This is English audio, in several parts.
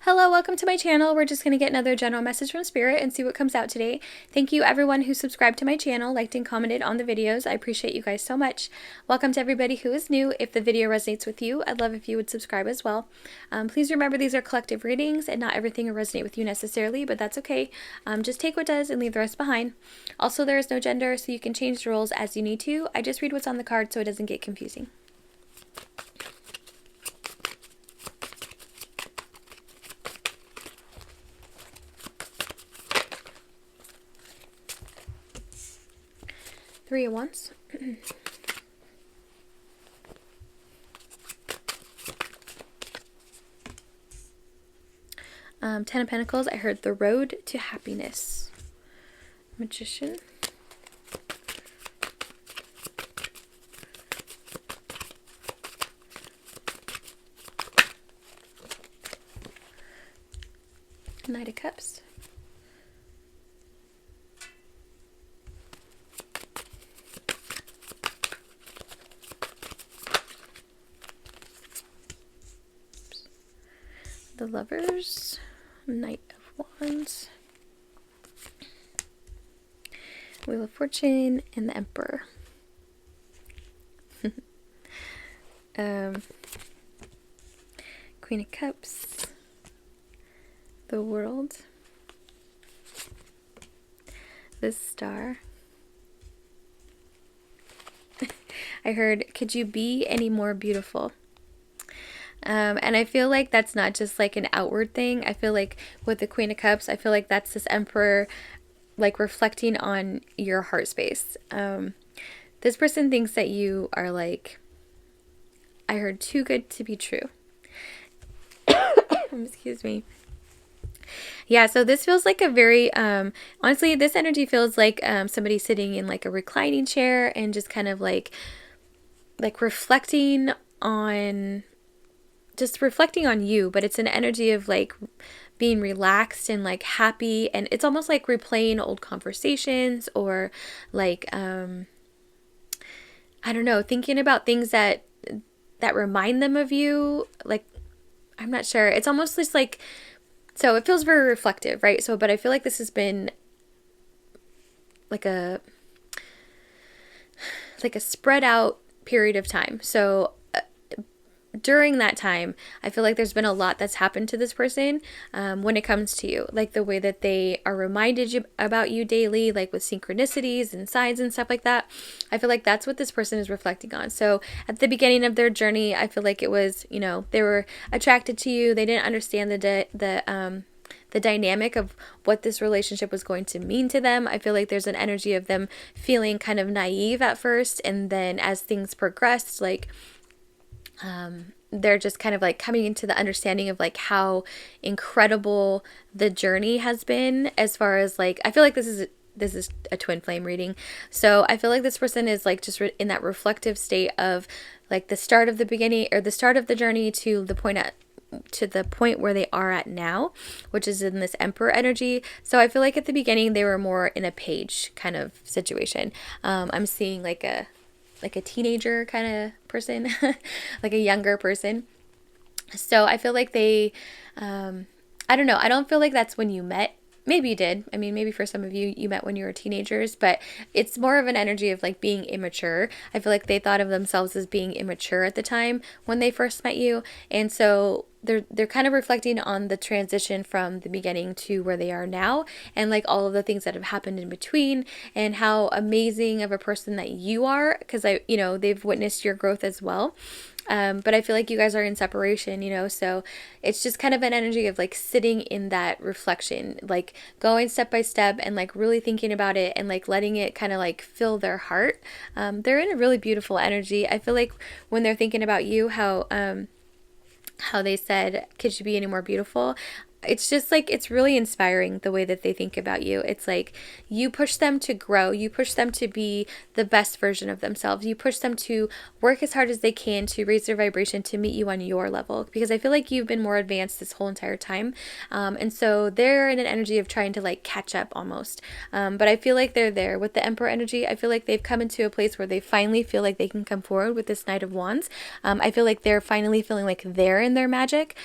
Hello, welcome to my channel. We're just going to get another general message from Spirit and see what comes out today. Thank you everyone who subscribed to my channel, liked and commented on the videos. I appreciate you guys so much. Welcome to everybody who is new. If the video resonates with you, I'd love if you would subscribe as well. Please remember these are collective readings and not everything will resonate with you necessarily, but that's okay. Just take what does and leave the rest behind. Also, there is no gender, so you can change the roles as you need to. I just read what's on the card so it doesn't get confusing. Three of Wands. Ten of Pentacles. I heard the road to happiness. Magician. Knight of Cups. The Lovers, Knight of Wands, Wheel of Fortune, and the Emperor. Queen of Cups, the World, the Star. I heard, could you be any more beautiful? And I feel like that's not just like an outward thing. I feel like with the Queen of Cups, I feel like that's this Emperor like reflecting on your heart space. This person thinks that you are like, I heard, too good to be true. Excuse me. Yeah, so this feels like a very, honestly, this energy feels like somebody sitting in like a reclining chair and just kind of like reflecting on you, but it's an energy of like being relaxed and like happy, and it's almost like replaying old conversations or like I don't know, thinking about things that remind them of you. Like, I'm not sure, it's almost just like, so it feels very reflective, right? So but I feel like this has been like a spread out period of time. So during that time, I feel like there's been a lot that's happened to this person when it comes to you. Like the way that they are reminded about you daily, like with synchronicities and signs and stuff like that. I feel like that's what this person is reflecting on. So at the beginning of their journey, I feel like it was, you know, they were attracted to you. They didn't understand the dynamic of what this relationship was going to mean to them. I feel like there's an energy of them feeling kind of naive at first, and then as things progressed, like they're just kind of like coming into the understanding of like how incredible the journey has been, as far as like, I feel like this is a twin flame reading. So I feel like this person is like just in that reflective state of like the start of the beginning, or the start of the journey to the point where they are at now, which is in this Emperor energy. So I feel like at the beginning they were more in a page kind of situation. I'm seeing like a teenager kind of person, like a younger person. So I feel like they, I don't know, I don't feel like that's when you met. Maybe you did. I mean, maybe for some of you, you met when you were teenagers, but it's more of an energy of like being immature. I feel like they thought of themselves as being immature at the time when they first met you. And so they're kind of reflecting on the transition from the beginning to where they are now, and like all of the things that have happened in between, and how amazing of a person that you are, because they've witnessed your growth as well. But I feel like you guys are in separation, so it's just kind of an energy of like sitting in that reflection, like going step by step and like really thinking about it and like letting it kind of like fill their heart. They're in a really beautiful energy. I feel like when they're thinking about you, how they said, could you be any more beautiful? It's just like, it's really inspiring the way that they think about you. It's like you push them to grow. You push them to be the best version of themselves. You push them to work as hard as they can to raise their vibration to meet you on your level, because I feel like you've been more advanced this whole entire time. And so they're in an energy of trying to like catch up almost. But I feel like they're there with the Emperor energy. I feel like they've come into a place where they finally feel like they can come forward with this Knight of Wands. I feel like they're finally feeling like they're in their magic.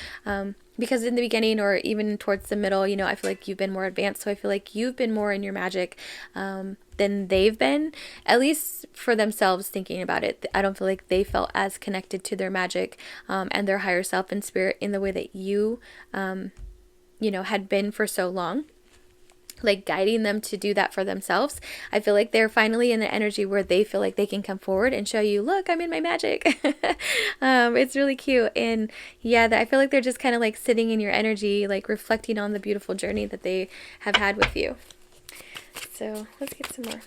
because in the beginning or even towards the middle, I feel like you've been more advanced. So I feel like you've been more in your magic than they've been, at least for themselves thinking about it. I don't feel like they felt as connected to their magic and their higher self and spirit in the way that you, had been for so long, like guiding them to do that for themselves. I feel like they're finally in the energy where they feel like they can come forward and show you, look, I'm in my magic. It's really cute. And yeah, I feel like they're just kind of like sitting in your energy, like reflecting on the beautiful journey that they have had with you. So let's get some more.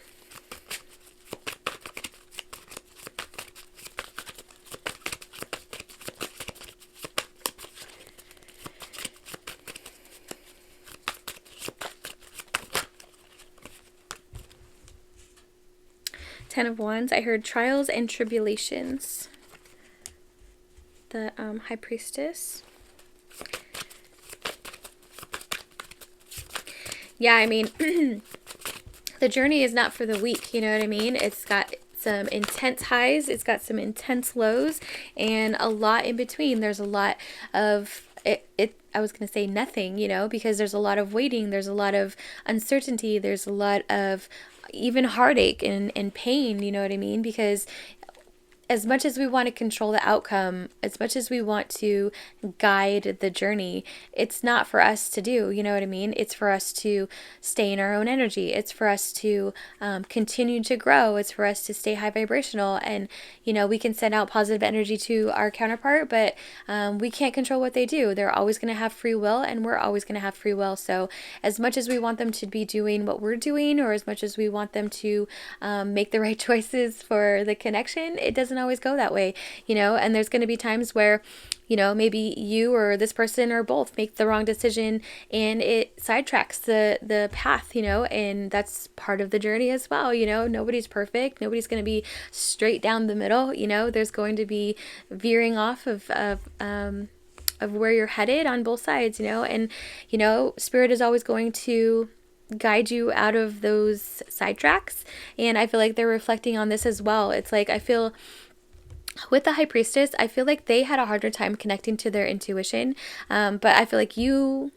Ten of Wands. I heard trials and tribulations. The High Priestess. Yeah, I mean, the journey is not for the weak, you know what I mean? It's got some intense highs, it's got some intense lows, and a lot in between. There's a lot of I was going to say nothing, because there's a lot of waiting, there's a lot of uncertainty, there's a lot of even heartache and pain, you know what I mean? Because as much as we want to control the outcome, as much as we want to guide the journey, it's not for us to do, you know what I mean? It's for us to stay in our own energy. It's for us to continue to grow. It's for us to stay high vibrational. And, we can send out positive energy to our counterpart, but we can't control what they do. They're always going to have free will, and we're always going to have free will. So as much as we want them to be doing what we're doing, or as much as we want them to make the right choices for the connection, it doesn't always go that way, and there's going to be times where, maybe you or this person or both make the wrong decision and it sidetracks the path, and that's part of the journey as well. Nobody's perfect. Nobody's going to be straight down the middle. There's going to be veering off of where you're headed on both sides, and, spirit is always going to guide you out of those sidetracks. And I feel like they're reflecting on this as well. It's like, I feel with the High Priestess, I feel like they had a harder time connecting to their intuition. But I feel like you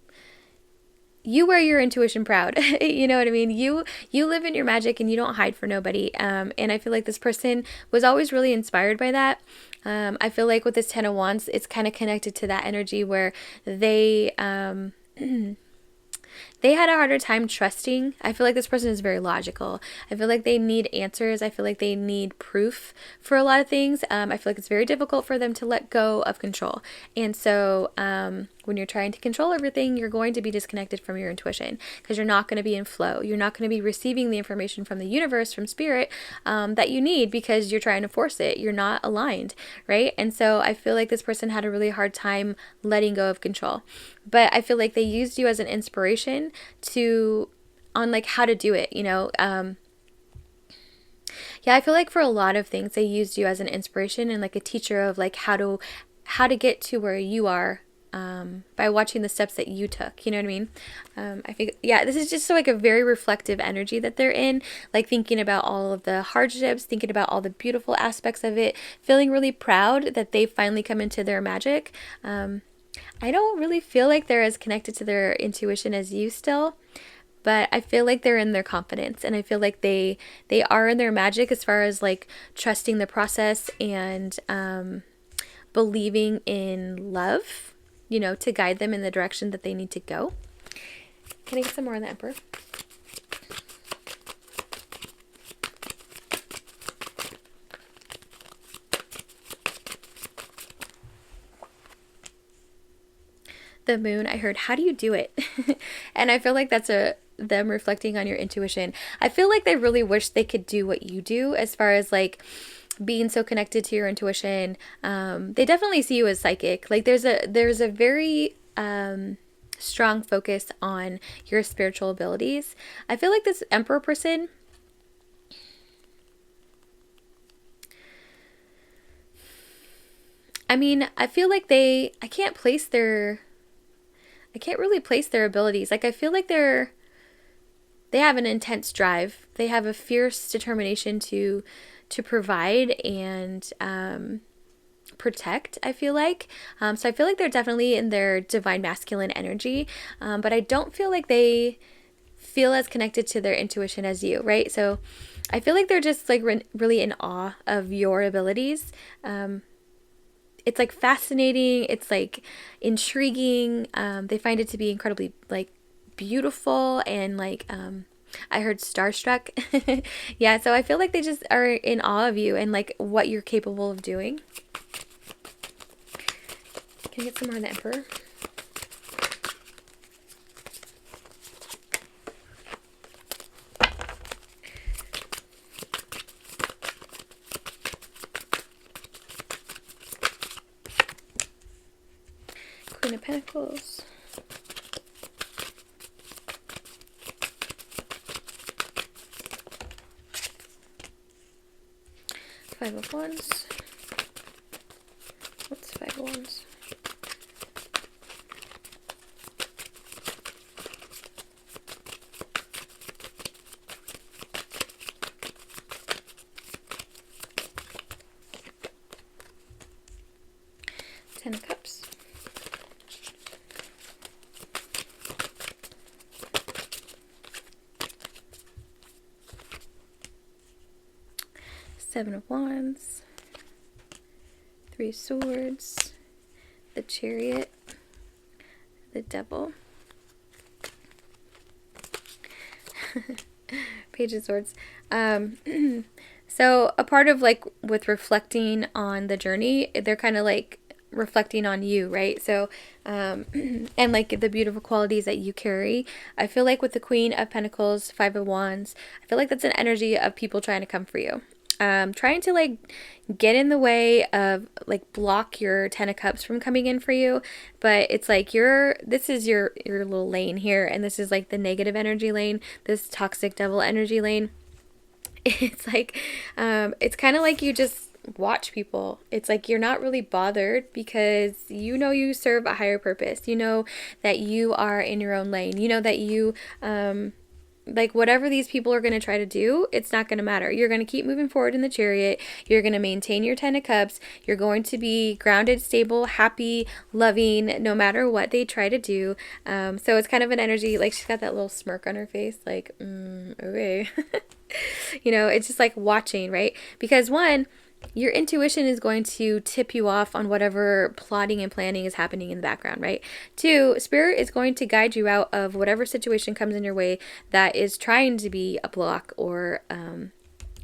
wear your intuition proud. You know what I mean? You live in your magic and you don't hide for nobody. And I feel like this person was always really inspired by that. I feel like with this Ten of Wands, it's kind of connected to that energy where they they had a harder time trusting. I feel like this person is very logical. I feel like they need answers. I feel like they need proof for a lot of things. I feel like it's very difficult for them to let go of control. And so when you're trying to control everything, you're going to be disconnected from your intuition because you're not going to be in flow. You're not going to be receiving the information from the universe, from spirit, that you need because you're trying to force it. You're not aligned, right? And so I feel like this person had a really hard time letting go of control. But I feel like they used you as an inspiration on like how to do it, yeah, I feel like for a lot of things they used you as an inspiration and like a teacher of like how to get to where you are by watching the steps that you took, you know what I mean? I think, yeah, this is just so like a very reflective energy that they're in, like thinking about all of the hardships, thinking about all the beautiful aspects of it, feeling really proud that they finally come into their magic. I don't really feel like they're as connected to their intuition as you still, but I feel like they're in their confidence, and I feel like they are in their magic as far as like trusting the process and believing in love, to guide them in the direction that they need to go. Can I get some more on the Emperor? The Moon, I heard, how do you do it? And I feel like that's them reflecting on your intuition. I feel like they really wish they could do what you do as far as like being so connected to your intuition. They definitely see you as psychic. Like there's a very strong focus on your spiritual abilities. I feel like this Emperor person, I mean, I feel like I can't really place their abilities. Like I feel like they have an intense drive. They have a fierce determination to provide and protect, I feel like. So I feel like they're definitely in their divine masculine energy, but I don't feel like they feel as connected to their intuition as you, right? So I feel like they're just like really in awe of your abilities. It's like fascinating. It's like intriguing. They find it to be incredibly like beautiful and like I heard starstruck. Yeah, so I feel like they just are in awe of you and like what you're capable of doing. Can I get some more on the Emperor? Queen of Pentacles. Five of Wands. What's Five of Wands? Ten of Cups. Seven of Wands. Three of Swords. The Chariot. The Devil. Page of Swords. So a part of like with reflecting on the journey, they're kind of like reflecting on you, right? So and like the beautiful qualities that you carry. I feel like with the Queen of Pentacles, Five of Wands, I feel like that's an energy of people trying to come for you. Trying to like get in the way of like block your Ten of Cups from coming in for you, but it's like this is your little lane here, and this is like the negative energy lane, this toxic devil energy lane. It's like it's kind of like you just watch people. It's like you're not really bothered because you know you serve a higher purpose. You know that you are in your own lane. You know that you like whatever these people are going to try to do, it's not going to matter. You're going to keep moving forward in the Chariot. You're going to maintain your Ten of Cups. You're going to be grounded, stable, happy, loving, no matter what they try to do. So it's kind of an energy, like she's got that little smirk on her face, like, okay. You know, it's just like watching, right? Because one, your intuition is going to tip you off on whatever plotting and planning is happening in the background, right? Two, Spirit is going to guide you out of whatever situation comes in your way that is trying to be a block or,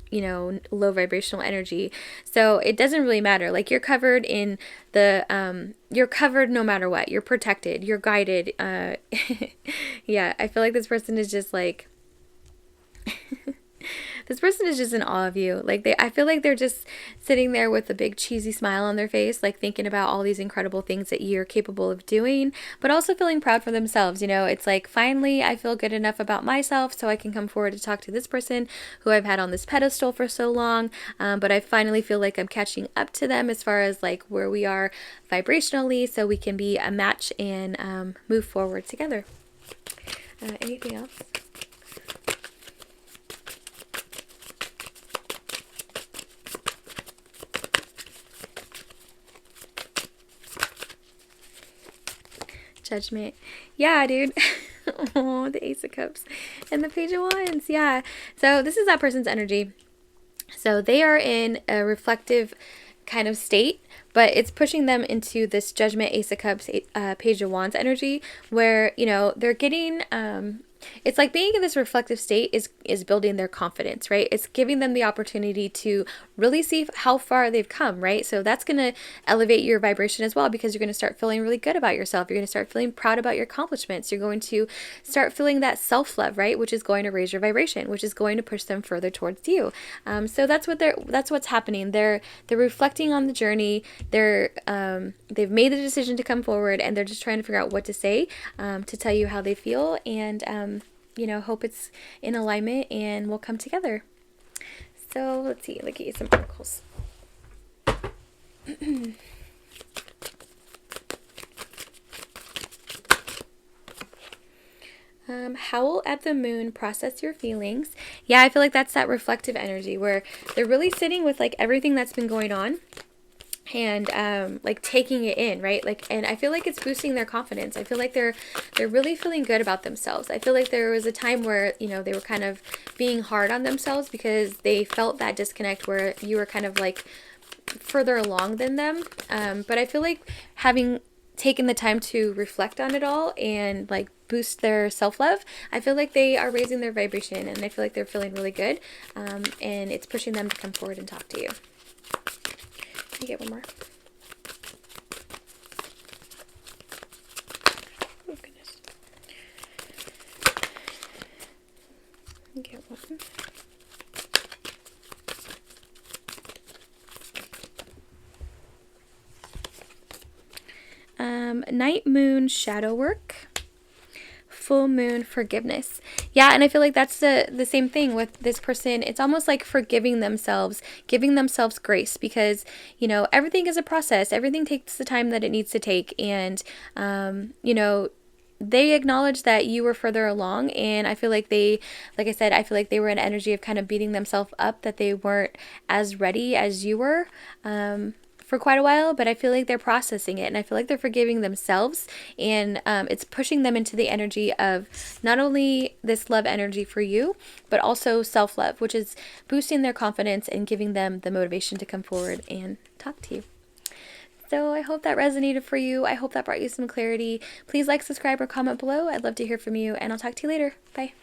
you know, low vibrational energy. So it doesn't really matter. Like you're covered in you're covered no matter what. You're protected. You're guided. Yeah, I feel like this person is just like... This person is just in awe of you. Like I feel like they're just sitting there with a big cheesy smile on their face, like thinking about all these incredible things that you're capable of doing, but also feeling proud for themselves. You know, it's like, finally, I feel good enough about myself so I can come forward to talk to this person who I've had on this pedestal for so long. But I finally feel like I'm catching up to them as far as like where we are vibrationally, so we can be a match and move forward together. Anything else? Judgment. Yeah, dude. Oh, the Ace of Cups and the Page of Wands. Yeah. So this is that person's energy. So they are in a reflective kind of state, but it's pushing them into this Judgment, Ace of Cups, Page of Wands energy where, you know, they're getting... it's like being in this reflective state is building their confidence, right? It's giving them the opportunity to really see how far they've come, right? So that's going to elevate your vibration as well, because you're going to start feeling really good about yourself. You're going to start feeling proud about your accomplishments. You're going to start feeling that self-love, right? Which is going to raise your vibration, which is going to push them further towards you. So that's what's happening. They're reflecting on the journey. They've made the decision to come forward, and they're just trying to figure out what to say, to tell you how they feel, and you know, hope it's in alignment and we'll come together. So let's see, look at some articles. Howl at the moon, process your feelings. Yeah, I feel like that's that reflective energy where they're really sitting with like everything that's been going on. and like taking it in, right? Like, and I feel like it's boosting their confidence. I feel like they're really feeling good about themselves. I feel like there was a time where, you know, they were kind of being hard on themselves because they felt that disconnect where you were kind of like further along than them. But I feel like having taken the time to reflect on it all and like boost their self-love, I feel like they are raising their vibration, and I feel like they're feeling really good, and it's pushing them to come forward and talk to you. Let me get one more. Oh goodness. Let me get one. Night moon shadow work, full moon forgiveness. Yeah, and I feel like that's the same thing with this person. It's almost like forgiving themselves, giving themselves grace, because, you know, everything is a process. Everything takes the time that it needs to take, and you know, they acknowledge that you were further along, and I feel like they, like I said, I feel like they were in energy of kind of beating themselves up that they weren't as ready as you were. For quite a while, but I feel like they're processing it, and I feel like they're forgiving themselves, and it's pushing them into the energy of not only this love energy for you, but also self-love, which is boosting their confidence and giving them the motivation to come forward and talk to you. So I hope that resonated for you. I hope that brought you some clarity. Please like, subscribe, or comment below. I'd love to hear from you, and I'll talk to you later. Bye.